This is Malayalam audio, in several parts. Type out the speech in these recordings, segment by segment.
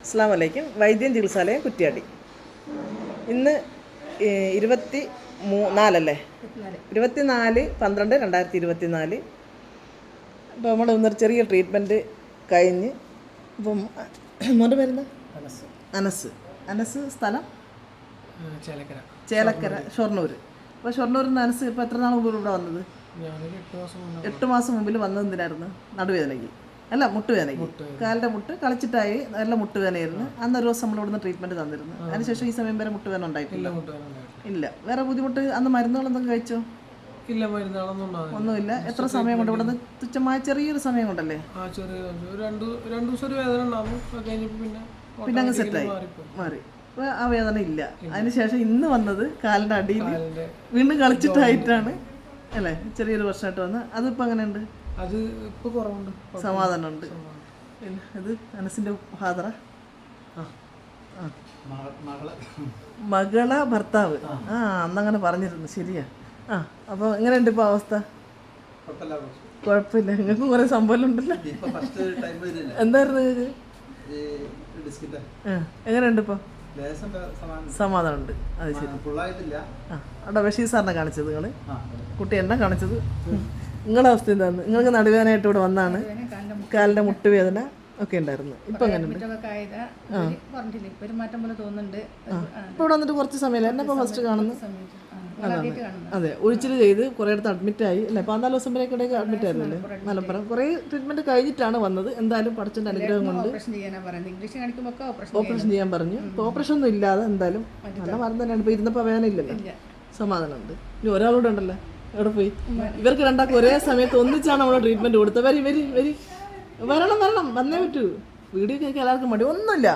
അസ്സലാമു അലൈക്കും. വൈദ്യൻ ചികിത്സാലയം കുറ്റ്യാടി. ഇന്ന് 24/12/2024. അപ്പോൾ നമ്മൾ ഇന്നൊരു ചെറിയ ട്രീറ്റ്മെൻറ്റ് കഴിഞ്ഞ് ഇപ്പം മോൻ്റെ പേരെന്താ? അനസ് സ്ഥലം ചേലക്കര ഷൊർണൂർ. അപ്പോൾ ഷൊർണൂരിൽ നിന്ന് അനസ് ഇപ്പോൾ എത്ര നാൾ മുമ്പ് ഇവിടെ വന്നത്? 8 മാസം മുമ്പിൽ വന്നത് എന്തിനായിരുന്നു? നടുവേദനയ്ക്ക് അല്ല, മുട്ടുവേദനയ്ക്ക്. കാലിൻ്റെ മുട്ട് കളിച്ചിട്ടായി നല്ല മുട്ടുവേദനയായിരുന്നു. അന്നൊരു ദിവസം നമ്മൾ ഇവിടുന്ന് ട്രീറ്റ്മെൻറ്റ് തന്നിരുന്നു. അതിനുശേഷം ഈ സമയം വരെ മുട്ടുവേദന ഉണ്ടായിട്ടില്ല. ഇല്ല. വേറെ ബുദ്ധിമുട്ട് അന്ന് മരുന്നുകളൊന്നും കഴിച്ചോ? ഇല്ല, മരുന്നുകളൊന്നും ഒന്നുമില്ല. എത്ര സമയം കൊണ്ട് ഇവിടുന്ന്? തുച്ഛമായ ചെറിയൊരു സമയം കൊണ്ടല്ലേ? രണ്ടു ദിവസം ഒരു വേദന ഉണ്ടാവും. പിന്നെ അങ്ങ് സെറ്റായി മാറി. അപ്പോൾ ആ വേദന ഇല്ല. അതിനുശേഷം ഇന്ന് വന്നത് കാലിൻ്റെ അടിയിൽ വീണ്ടും കളിച്ചിട്ടായിട്ടാണ് അല്ലേ? ചെറിയൊരു വർഷമായിട്ട് വന്ന്. അതിപ്പോൾ അങ്ങനെയുണ്ട്? അത് ഇപ്പോൾ കുറവുണ്ട്, സമാധാനമുണ്ട്. പിന്നെ ഇത് അനസിൻ്റെ ഫാദറാ? മകള ഭർത്താവ്. അന്നങ്ങനെ പറഞ്ഞിരുന്നു. ശരിയാ. അപ്പോൾ എങ്ങനെയുണ്ട് ഇപ്പോൾ അവസ്ഥ? കുഴപ്പമില്ല. നിങ്ങൾക്കും കുറേ സംഭവം ഉണ്ടല്ലോ. എന്തായിരുന്നു നിങ്ങൾക്ക്? എങ്ങനെയുണ്ട് ഇപ്പോൾ? സമാധാനമുണ്ട്. അത് ശരി. അവിടെ ബഷീർ സാറിനെ കാണിച്ചത് നിങ്ങൾ? കുട്ടി എന്നെ കാണിച്ചത്? നിങ്ങളുടെ അവസ്ഥ എന്താന്ന്? നിങ്ങൾക്ക് നടുവേദനയായിട്ട് ഇവിടെ വന്നാണ്. കാലിൻ്റെ മുട്ടുവേദന ഒക്കെ ഉണ്ടായിരുന്നു. ഇപ്പം എങ്ങനെയുണ്ട്? ഇപ്പോൾ ഇവിടെ വന്നിട്ട് കുറച്ച് സമയമില്ല. എന്നെ ഇപ്പോൾ ഫസ്റ്റ് കാണുന്നു. അതെ, ഒഴിച്ചിൽ ചെയ്ത് കുറേ അടുത്ത് അഡ്മിറ്റായി അല്ലേ? 14 ദിവസം വരെയൊക്കെ അഡ്മിറ്റ് ആയിരുന്നല്ലേ മലപ്പുറം? കുറേ ട്രീറ്റ്മെൻറ്റ് കഴിഞ്ഞിട്ടാണ് വന്നത്. എന്തായാലും പഠിച്ചതിൻ്റെ അനുഗ്രഹം കൊണ്ട് ഓപ്പറേഷൻ ചെയ്യാൻ പറഞ്ഞു. ഇപ്പോൾ ഓപ്പറേഷൻ ഒന്നും ഇല്ലാതെ എന്തായാലും നല്ല മരുന്ന് തന്നെയാണ്. ഇപ്പോൾ ഇരുന്നപ്പോൾ വേദന ഇല്ലല്ലോ, സമാധാനമുണ്ട്. ഇനി ഒരാളൂടെ ഉണ്ടല്ലോ, എവിടെ പോയി? ഇവർക്ക് രണ്ടാൾക്കും ഒരേ സമയത്ത് ഒന്നിച്ചാണ് നമ്മൾ ട്രീറ്റ്മെൻറ്റ് കൊടുത്തത്. വരണം വന്നേ പറ്റൂ. വീഡിയോ കേൾക്കാൻ എല്ലാവർക്കും മടി ഒന്നുമില്ല.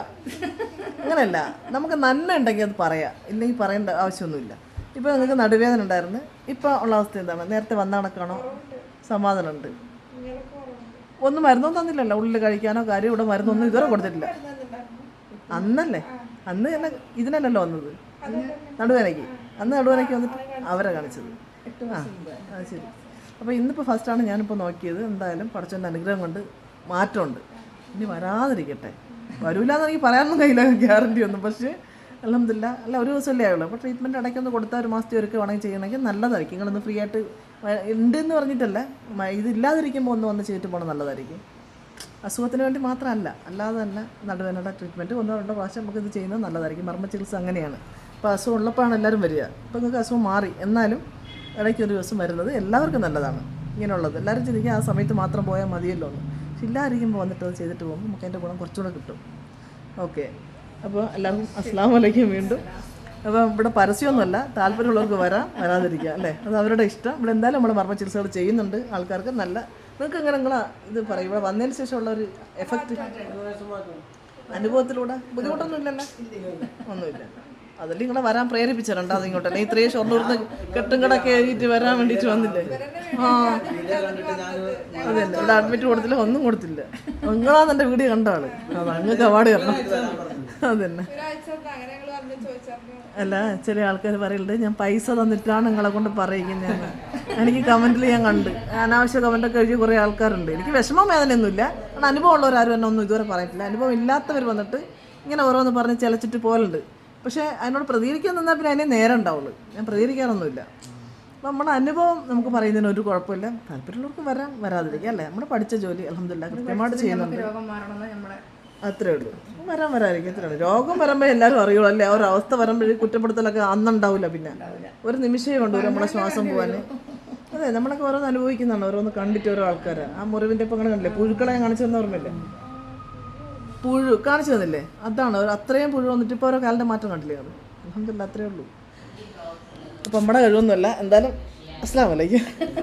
അങ്ങനെയല്ല, നമുക്ക് നന്മ ഉണ്ടെങ്കിൽ അത് പറയാം, ഇല്ലെങ്കിൽ പറയേണ്ട ആവശ്യമൊന്നുമില്ല. ഇപ്പോൾ നിങ്ങൾക്ക് നടുവേദന ഉണ്ടായിരുന്നു. ഇപ്പോൾ ഉള്ള അവസ്ഥ എന്താണ്? നേരത്തെ വന്ന കണക്കാണോ? സമാധാനമുണ്ട്. ഒന്നും മരുന്നൊന്നും തന്നില്ലല്ലോ ഉള്ളിൽ കഴിക്കാനോ കാര്യം? ഇവിടെ മരുന്നൊന്നും ഇതുവരെ കൊടുത്തിട്ടില്ല. അന്നല്ലേ? അന്ന് തന്നെ ഇതിനല്ലല്ലോ വന്നത് നടുവേദനയ്ക്ക്. അന്ന് നടുവേദനയ്ക്ക് വന്നിട്ട് അവരെ കാണിച്ചത്. അത് ശരി. അപ്പോൾ ഇന്നിപ്പോൾ ഫസ്റ്റാണ് ഞാനിപ്പോൾ നോക്കിയത്. എന്തായാലും പഠിച്ചതിൻ്റെ അനുഗ്രഹം കൊണ്ട് മാറ്റമുണ്ട്. ഇനി വരാതിരിക്കട്ടെ. വരൂലെന്ന് എനിക്ക് പറയാനൊന്നും കഴിയില്ല, ഗ്യാരണ്ടി ഒന്നും. പക്ഷേ അൽഹംദുലില്ലാ, അല്ല ഒരു ദിവസമല്ലേ ആയുള്ളൂ. അപ്പോൾ ട്രീറ്റ്മെൻറ്റ് ഇടയ്ക്കൊന്ന് കൊടുത്താൽ 1 മാസത്തെ ഒരുക്ക് വേണമെങ്കിൽ ചെയ്യണമെങ്കിൽ നല്ലതായിരിക്കും. നിങ്ങളൊന്ന് ഫ്രീ ആയിട്ട് ഉണ്ടെന്ന് പറഞ്ഞിട്ടല്ല, ഇതില്ലാതിരിക്കുമ്പോൾ വന്ന് ചെയ്തിട്ട് പോകണം, നല്ലതായിരിക്കും. അസുഖത്തിന് വേണ്ടി മാത്രമല്ല, അല്ലാതെ തന്നെ നടുവേദനയുടെ ട്രീറ്റ്മെൻറ്റ് 1-2 പ്രാവശ്യം നമുക്ക് ഇത് ചെയ്യുന്നത് നല്ലതായിരിക്കും. മർമ്മ ചികിത്സ അങ്ങനെയാണ്. ഇപ്പോൾ അസുഖം ഉള്ളപ്പോഴാണ് എല്ലാവരും വരിക. ഇപ്പോൾ നിങ്ങൾക്ക് അസുഖം മാറി, എന്നാലും ഇടയ്ക്കൊരു ദിവസം വരുന്നത് എല്ലാവർക്കും നല്ലതാണ്. ഇങ്ങനെയുള്ളത് എല്ലാവരും ചിന്തിക്കുക ആ സമയത്ത് മാത്രം പോയാൽ മതിയല്ലോ എന്ന്. പക്ഷെ ഇല്ലാതിരിക്കുമ്പോൾ വന്നിട്ട് അത് ചെയ്തിട്ട് പോകുമ്പോൾ നമുക്ക് അതിൻ്റെ ഗുണം കുറച്ചുകൂടെ കിട്ടും. ഓക്കെ, അപ്പോൾ എല്ലാവർക്കും അസ്സലാമു അലൈക്കും വീണ്ടും. അപ്പോൾ ഇവിടെ പരസ്യമൊന്നുമല്ല, താല്പര്യമുള്ളവർക്ക് വരാതിരിക്കുക അല്ലേ? അത് അവരുടെ ഇഷ്ടം. ഇവിടെ എന്തായാലും നമ്മൾ മർമ്മ ചികിത്സകൾ ചെയ്യുന്നുണ്ട് ആൾക്കാർക്ക്. നല്ല നിങ്ങൾക്ക് എങ്ങനെ നിങ്ങൾ ഇത് പറയും, ഇവിടെ വന്നതിന് ശേഷമുള്ള ഒരു എഫക്റ്റ് അനുഭവത്തിലൂടെ ബുദ്ധിമുട്ടൊന്നും ഇല്ലല്ലോ? ഒന്നുമില്ല. അതല്ലേ നിങ്ങളെ വരാൻ പ്രേരിപ്പിച്ചിട്ടുണ്ടോ? അത് ഇങ്ങോട്ടല്ലേ ഇത്രയും ഷൊർണൂർന്ന് കെട്ടും കടക്കെ എഴുതിയിട്ട് വരാൻ വേണ്ടിയിട്ട് വന്നില്ലേ? അതല്ലേ, ഇവിടെ അഡ്മിറ്റ് കൊടുത്തില്ല, ഒന്നും കൊടുത്തില്ല. നിങ്ങളാന്ന് എൻ്റെ വീഡിയോ കണ്ടാണ്. നിങ്ങൾക്ക് അവാർഡ് തരണം. അതന്നെ. അല്ല, ചില ആൾക്കാർ പറയുന്നുണ്ട് ഞാൻ പൈസ തന്നിട്ടാണ് നിങ്ങളെ കൊണ്ട് പറയിക്കുന്നത്. എനിക്ക് കമൻറ്റിൽ ഞാൻ കണ്ട് അനാവശ്യ കമൻറ്റൊക്കെ എഴുതിയ കുറേ ആൾക്കാരുണ്ട്. എനിക്ക് വിഷമം വേദനയൊന്നുമില്ല. കാരണം അനുഭവം ഉള്ളവരാരും എന്നെ ഒന്നും ഇതുവരെ പറഞ്ഞിട്ടില്ല. അനുഭവം ഇല്ലാത്തവർ വന്നിട്ട് ഇങ്ങനെ ഓരോന്ന് പറഞ്ഞ് ചിലച്ചിട്ട് പോലുണ്ട്. പക്ഷേ അതിനോട് പ്രതികരിക്കാൻ നിന്നാൽ പിന്നെ അതിനെ നേരം ഉണ്ടാവുള്ളൂ. ഞാൻ പ്രതികരിക്കാനൊന്നുമില്ല. അപ്പം നമ്മുടെ അനുഭവം നമുക്ക് പറയുന്നതിന് ഒരു കുഴപ്പമില്ല. താല്പര്യമുള്ളവർക്ക് വരാതിരിക്കുക അല്ലേ? നമ്മൾ പഠിച്ച ജോലി അൽഹംദുലില്ലാ കൃത്യമായിട്ട് ചെയ്യുന്നുണ്ട്. അത്രേ ഉള്ളൂ. വരാതിരിക്കും, അത്രേ ഉള്ളൂ. രോഗം വരുമ്പോൾ എല്ലാവരും അറിയുള്ളൂ അല്ലേ? ഒരു അവസ്ഥ വരുമ്പോഴേ കുറ്റപ്പെടുത്തലൊക്കെ അന്നുണ്ടാവില്ല. പിന്നെ ഒരു നിമിഷമേ കൊണ്ട് നമ്മുടെ ശ്വാസം പോകാൻ. അതെ, നമ്മളൊക്കെ ഓരോന്ന് അനുഭവിക്കുന്നതാണ്, ഓരോന്ന് കണ്ടിട്ട് ഓരോ ആൾക്കാർ. ആ മുറിവിൻ്റെ ഇപ്പം അങ്ങനെ കണ്ടില്ലേ, പുഴുക്കളെ കാണിച്ചു തന്ന ഓർമ്മയില്ലേ? പുഴു കാണിച്ചു തന്നില്ലേ? അതാണ് അത്രയും പുഴു വന്നിട്ട് ഇപ്പോൾ ഓരോ കാലിൻ്റെ മാറ്റം കണ്ടില്ലേ? അത് അൽഹംദുലില്ലാ അത്രയേ ഉള്ളൂ. അപ്പം നമ്മുടെ കഴിവൊന്നുമല്ല. എന്തായാലും അസ്സലാമു അലൈക്കും.